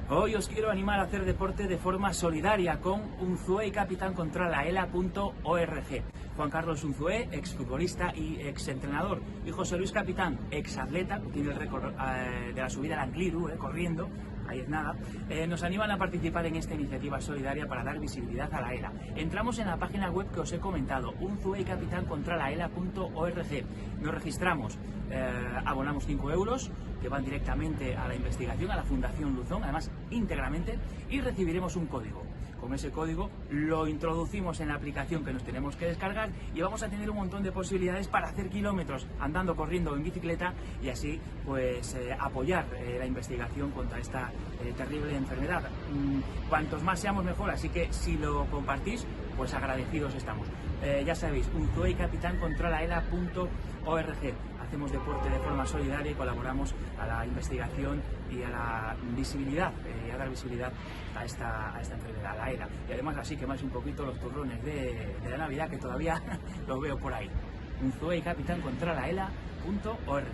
Hoy os quiero animar a hacer deporte de forma solidaria con Unzué y Capitán contra la ELA.org. Juan Carlos Unzué, exfutbolista y exentrenador, y José Luis Capitán, exatleta, que tiene el récord de la subida al Angliru, corriendo, ahí es nada, nos animan a participar en esta iniciativa solidaria para dar visibilidad a la ELA. Entramos en la página web que os he comentado, Unzué y Capitán contra la ELA.org. Nos registramos, abonamos 5 euros, que van directamente a la investigación, a la Fundación Luzón, además íntegramente, y recibiremos un código. Con ese código lo introducimos en la aplicación que nos tenemos que descargar y vamos a tener un montón de posibilidades para hacer kilómetros andando, corriendo o en bicicleta y así pues apoyar la investigación contra esta terrible enfermedad. Cuantos más seamos mejor, así que si lo compartís, pues agradecidos estamos. Ya sabéis, Unzué y Capitán contra la ELA.org. Hacemos deporte de forma solidaria y colaboramos a la investigación y a la visibilidad, a dar visibilidad a esta enfermedad, a la ELA. Y además así quemáis un poquito los turrones de la Navidad, que todavía los veo por ahí. Unzué y Capitán contra la ELA.org.